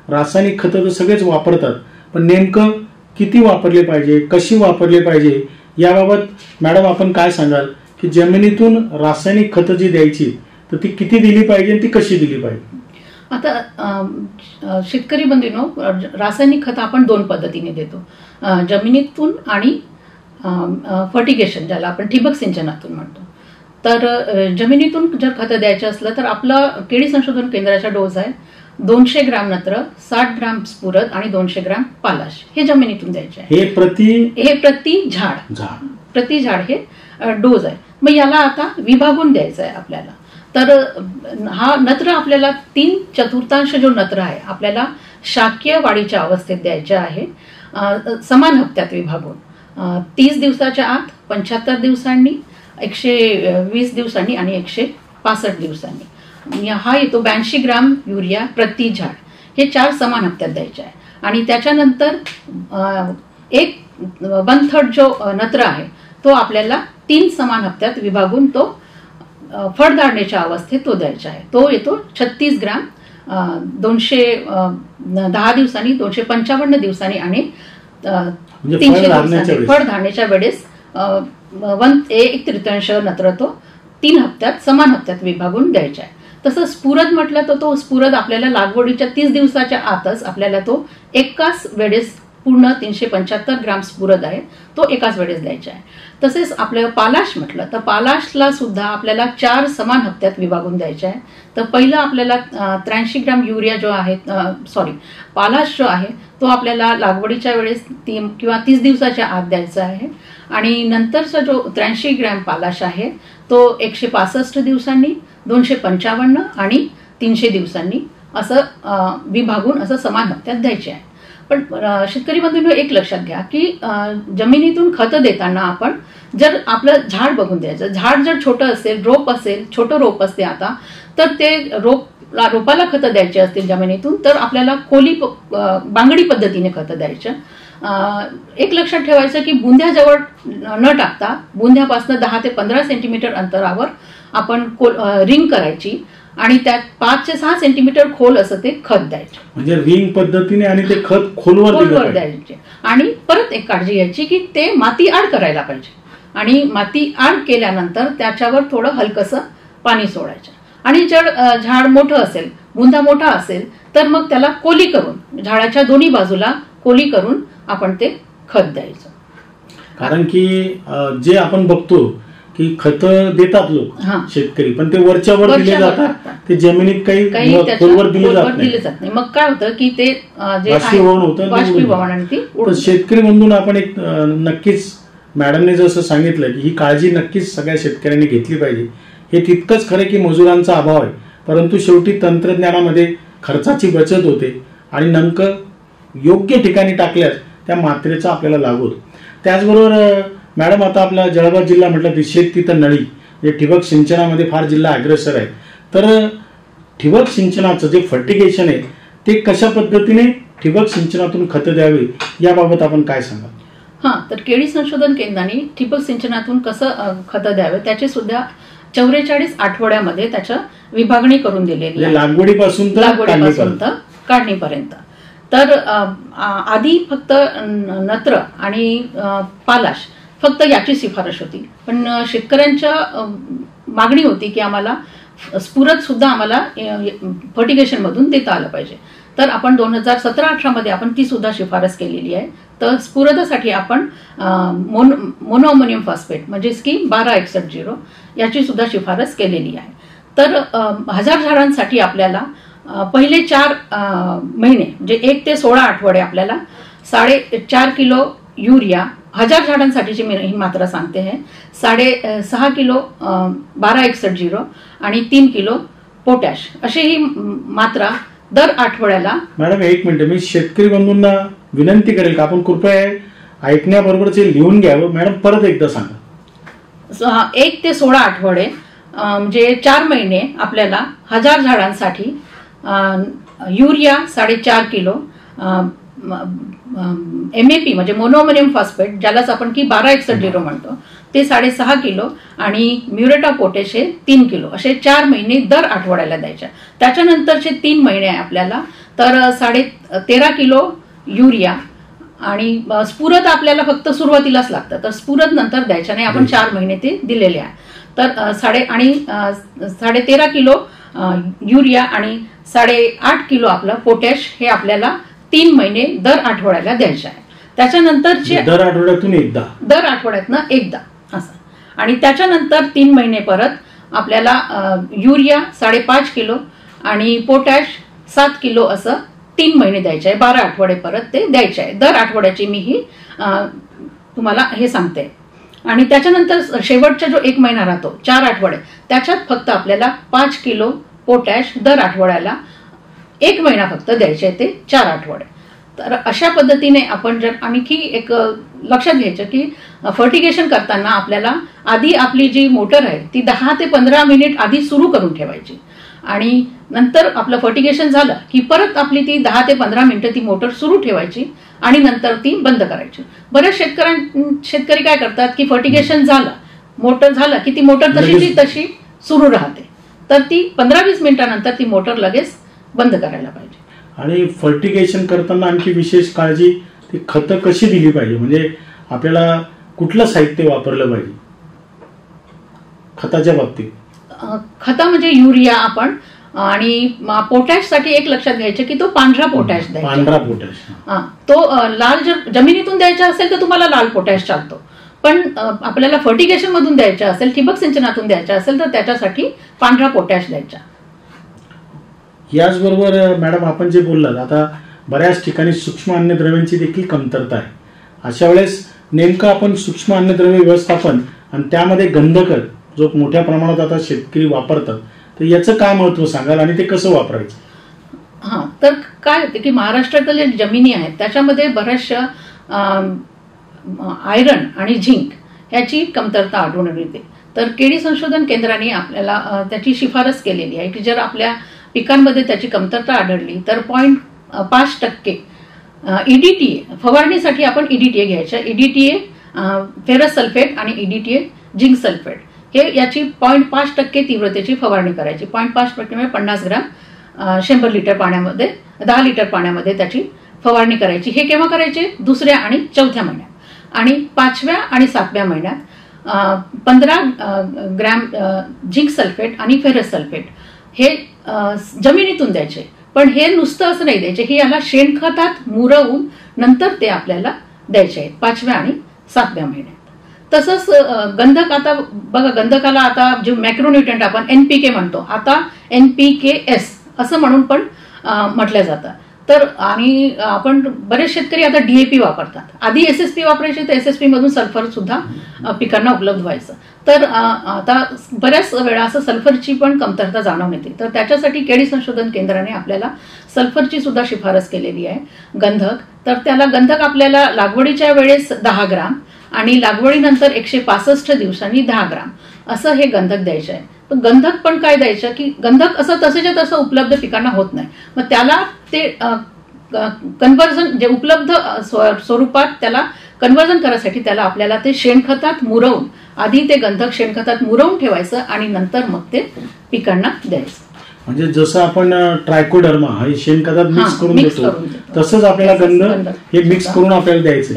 रासायनिक खतं तर सगळेच वापरतात, पण नेमकं किती वापरले पाहिजे, कशी वापरले पाहिजे याबाबत मॅडम आपण काय सांगाल की जमिनीतून रासायनिक खतं जी द्यायची तर ती किती दिली पाहिजे आणि ती कशी दिली पाहिजे? आता शेतकरी बंधूंनो, रासायनिक खतं आपण दोन पद्धतीने देतो, जमिनीतून आणि फर्टिगेशन ज्याला आपण ठिबक सिंचनातून म्हणतो. तर जमिनीतून जर खतं द्यायचं असलं तर आपला केळी संशोधन केंद्राचा डोस आहे 200 ग्राम नत्र, 60 ग्राम स्फुरद आणि 200 ग्राम पालाश. हे जमिनीतून द्यायचे आहे. हे प्रति झाड हे डोस आहे. मग याला आता विभागून द्यायचं आहे आपल्याला. तर हा नत्र आपल्याला 3/4 जो नत्र आहे आपल्याला शाकीय वाढीच्या अवस्थेत द्यायचा आहे, समान हप्त्यात विभागून. 30 दिवसाच्या आत, 75 दिवसांनी, 120 दिवसांनी आणि 165 दिवसांनी. हा येतो 82 ग्राम युरिया प्रति झाड. हे 4 समान हप्त्यात द्यायचे आहे. आणि त्याच्यानंतर 1/3 जो नत्र आहे तो आपल्याला 3 समान हप्त्यात विभागून तो फळधारणेच्या अवस्थेत तो द्यायचा आहे. तो येतो 36 ग्राम 210 दिवसांनी, 255 दिवसांनी आणि 300 दिवसांनी. फळधारणेच्या वेळेस 1/3 नत्र तो 3 हप्त्यात समान हप्त्यात विभागून द्यायचा आहे. तसं स्फुरद म्हटलं तर तो स्फुरद आपल्याला लागवडीच्या 30 दिवसाच्या आतच आपल्याला तो एकाच वेळेस पूर्ण 375 ग्राम स्फुरद आहे तो एकाच वेळेस द्यायचा आहे. तसेच आपलं पालाश म्हटलं तर पालाशला सुद्धा आपल्याला 4 समान हप्त्यात विभागून द्यायचा आहे. तर पहिलं आपल्याला 83 ग्राम युरिया जो आहे, पालाश जो आहे तो आपल्याला लागवडीच्या वेळेस 30 दिवसाच्या आत द्यायचा आहे. आणि नंतरचा जो 83 ग्रॅम पालाश आहे तो 165 दिवसांनी, 255 आणि 300 दिवसांनी असं विभागून असं समान हप्त्यात द्यायचे आहे. पण शेतकरी बंधूंनो, एक लक्षात घ्या की जमिनीतून खतं देताना आपण जर आपलं झाड बघून द्यायचं. झाड जर छोटं असेल, रोप असेल, छोटं रोप असते आता, तर ते रोपाला खतं द्यायचे असतील जमिनीतून तर आपल्याला बांगडी पद्धतीने खतं द्यायचं. एक लक्षात ठेवायचं की बुंध्याजवळ न टाकता बुंध्यापासून 10 ते 15 सेंटीमीटर अंतरावर आपण रिंग करायची आणि त्यात 5 ते 6 सेंटीमीटर खोल असं ते खत द्यायचं. म्हणजे रिंग पद्धतीने आणि ते खत खोलवर द्यायचे. आणि परत एक काळजी घ्यायची की ते माती आड करायला पाहिजे. आणि माती आड केल्यानंतर त्याच्यावर थोडं हलकसं पाणी सोडायचं. आणि जर झाड मोठं असेल, बुंदा मोठा असेल तर मग त्याला कोली करून, झाडाच्या दोन्ही बाजूला कोली करून आपण ते खत द्यायचं. कारण की जे आपण बघतो की खत देतात लोक शेतकरी, पण ते वरच्यावर दिले जातात, ते जमिनीत काही खोलवर दिले जात नाही. मग काय होतं की ते बाष्पीभवन होतं. शेतकरी बंधूंना आपण एक नक्कीच मॅडमने जसं सांगितलं की ही काळजी नक्कीच सगळ्या शेतकऱ्यांनी घेतली पाहिजे. हे तितकंच खरं की मजुरांचा अभाव आहे, परंतु शेवटी तंत्रज्ञानामध्ये खर्चाची बचत होते आणि नेमकं योग्य ठिकाणी टाकल्यास त्या मात्रेचा आपल्याला लाभ होतो. त्याचबरोबर मॅडम, आता आपला जळगाव जिल्हा म्हटलं की शेती तर नळी, जे ठिबक सिंचनामध्ये फार जिल्हा अग्रेसर आहे. तर ठिबक सिंचनाचं जे फर्टिगेशन आहे ते कशा पद्धतीने ठिबक सिंचनातून खतं द्यावी याबाबत आपण काय सांगा? तर केळी संशोधन केंद्राने ठिबक सिंचनातून कसं खतं द्यावे त्याचे सुद्धा 44 आठवड्यामध्ये त्याच्या विभागणी करून दिलेली आहे, लागवडीपासून तर काढणीपर्यंत. तर आधी फक्त नत्र आणि पालाश फक्त याची शिफारस होती, पण शेतकऱ्यांच्या मागणी होती की आम्हाला स्फुरद सुद्धा आम्हाला फर्टिगेशन मधून देता आलं पाहिजे. तर आपण 2017-18 मध्ये आपण ती सुद्धा शिफारस केलेली आहे. तर स्फुरदासाठी आपण मोनोअमोनियम फॉस्फेट म्हणजेच की 1261 याची सुद्धा शिफारस केलेली आहे. तर 1000 झाडांसाठी आपल्याला पहिले 4 महिने म्हणजे 1 ते 16 आठवडे आपल्याला 4.5 किलो युरिया, 1000 झाडांसाठीची मी ही मात्रा सांगते आहे, 6.5 किलो 1261 आणि 3 किलो पोटॅश अशी ही मात्रा दर आठवड्याला. मॅडम एक मिनिट, मी शेतकरी बंधूंना विनंती करेल का आपण कृपया ऐकण्याबरोबरच लिहून घ्यावं. मॅडम परत एकदा सांगा. 1 ते 16 आठवडे म्हणजे 4 महिने आपल्याला 1000 झाडांसाठी युरिया 4.5 किलो, MAP म्हणजे मोनोअमोनियम फॉस्फेट ज्यालाच आपण की 1261 म्हणतो ते 6.5 किलो आणि म्युरेट ऑफ पोटॅश हे 3 किलो असे 4 महिने दर आठवड्याला द्यायचे. त्याच्यानंतरचे 3 महिने आपल्याला तर 13.5 किलो युरिया आणि स्फुरद आपल्याला फक्त सुरुवातीलाच लागतं, तर स्फुरद नंतर द्यायच्या नाही, आपण 4 महिने ते दिलेले आहे. तर 13.5 किलो युरिया आणि 8.5 किलो आपलं पोटॅश हे आपल्याला 3 महिने दर आठवड्याला द्यायचे आहे. त्याच्यानंतरचे दर आठवड्यातून एकदा असं. आणि त्याच्यानंतर 3 महिने परत आपल्याला युरिया 5.5 किलो आणि पोटॅश 7 किलो असं 3 महिने द्यायचे आहे. 12 आठवडे परत ते द्यायचे आहे. दर आठवड्याची मी ही तुम्हाला हे सांगते. आणि त्याच्यानंतर शेवटचा जो 1 महिना राहतो 4 आठवडे, त्याच्यात फक्त आपल्याला 5 किलो पोटॅश दर आठवड्याला 1 महिना फक्त द्यायचे ते 4 आठवडे. तर अशा पद्धतीने आपण जर आणखी एक लक्षात घ्यायचं की फर्टिगेशन करताना आपल्याला आधी आपली जी मोटर आहे ती 10 ते 15 मिनिट आधी सुरू करून ठेवायची आणि नंतर आपलं फर्टिगेशन झालं की परत आपली ती 10 ते 15 मिनिटं ती मोटर सुरू ठेवायची आणि नंतर ती बंद करायची. बरेच शेतकरी काय करतात की फर्टिगेशन झालं, मोटर झालं की ती मोटर तशी सुरू राहते, तर ती 15-20 मिनिटांनंतर ती मोटर लगेच बंद करायला पाहिजे. आणि फर्टिगेशन करताना आणखी विशेष काळजी, ती खतं कशी दिली पाहिजे, म्हणजे आपल्याला कुठलं साहित्य वापरलं पाहिजे खताच्या बाबतीत? खतं म्हणजे युरिया आपण आणि पोटॅशसाठी एक लक्षात घ्यायचं की तो पांढरा पोटॅश द्यायचा. पांढरा पोटॅश तो लाल जर जमिनीतून द्यायचा असेल तर तुम्हाला लाल पोटॅश चालतो, पण आपल्याला फर्टिगेशन मधून द्यायचा असेल, ठिबक सिंचनातून द्यायचा असेल तर त्याच्यासाठी पांढरा पोटॅश द्यायचा. याचबरोबर मॅडम आपण जे बोललात, आता बऱ्याच ठिकाणी सूक्ष्म अन्नद्रव्यांची देखील कमतरता आहे. अशा वेळेस नेमकं आपण सूक्ष्म अन्नद्रव्य व्यवस्थापन आणि त्यामध्ये गंधक जो मोठ्या प्रमाणात आता शेतकरी वापरतात, तर याचं काय महत्व सांगाल आणि ते कसं वापरायचं? तर काय होते की महाराष्ट्रातल्या जमिनी आहेत त्याच्यामध्ये बऱ्याचशा आयरन आणि झिंक ह्याची कमतरता आढळून येते. तर केडी संशोधन केंद्राने आपल्याला त्याची शिफारस केलेली आहे की जर आपल्या पिकांमध्ये त्याची कमतरता आढळली तर 0.5% EDTA फवारणीसाठी आपण EDTA घ्यायचं. EDTA फेरस सल्फेट आणि EDTA झिंक सल्फेट हे याची 0.5% तीव्रतेची फवारणी करायची. 0.5% म्हणजे 50 ग्राम 100 लिटर पाण्यामध्ये 10 लिटर पाण्यामध्ये त्याची फवारणी करायची. हे केव्हा करायचे? 2ऱ्या आणि 4थ्या महिन्यात. आणि 5व्या आणि 7व्या महिन्यात 15 ग्रॅम झिंक सल्फेट आणि फेरस सल्फेट हे जमिनीतून द्यायचे. पण हे नुसतं असं नाही द्यायचे, हे याला शेणखतात मुरवून नंतर ते आपल्याला द्यायचे आहेत 5व्या आणि 7व्या महिन्यात. तसंच गंधक, आता बघा गंधकाला आता जे मॅक्रोन्यूट्रंट आपण NPK म्हणतो, आता NPKS असं म्हणून पण म्हटलं जातं. तर आणि आपण बरेच शेतकरी आता DAP वापरतात. आधी SSP वापरायचे, तर SSP मधून सल्फर सुद्धा पिकांना उपलब्ध व्हायचं. तर आता बऱ्याच वेळा असं सल्फरची पण कमतरता जाणवून येते. तर त्याच्यासाठी केडी संशोधन केंद्राने आपल्याला सल्फरची सुद्धा शिफारस केलेली आहे. गंधक, तर त्याला गंधक आपल्याला लागवडीच्या वेळेस 10 ग्राम आणि लागवडीनंतर 165 दिवसांनी 10 ग्राम असं हे गंधक द्यायचं आहे. तर गंधक पण काय द्यायचं की गंधक असं तसेच्या तसं उपलब्ध पिकांना होत नाही, मग त्याला ते कन्व्हर्जन जे उपलब्ध स्वरूपात त्याला कन्व्हर्जन करायसाठी त्याला आपल्याला ते शेणखतात मुरवून, आधी ते गंधक शेणखतात मुरवून ठेवायचं आणि नंतर मग ते पिकांना द्यायचं. म्हणजे जसं आपण ट्रायकोडर्मा हे शेणखतात मिक्स करून देतो, तसंच आपल्याला गंधक हे मिक्स करून आपल्याला द्यायचं.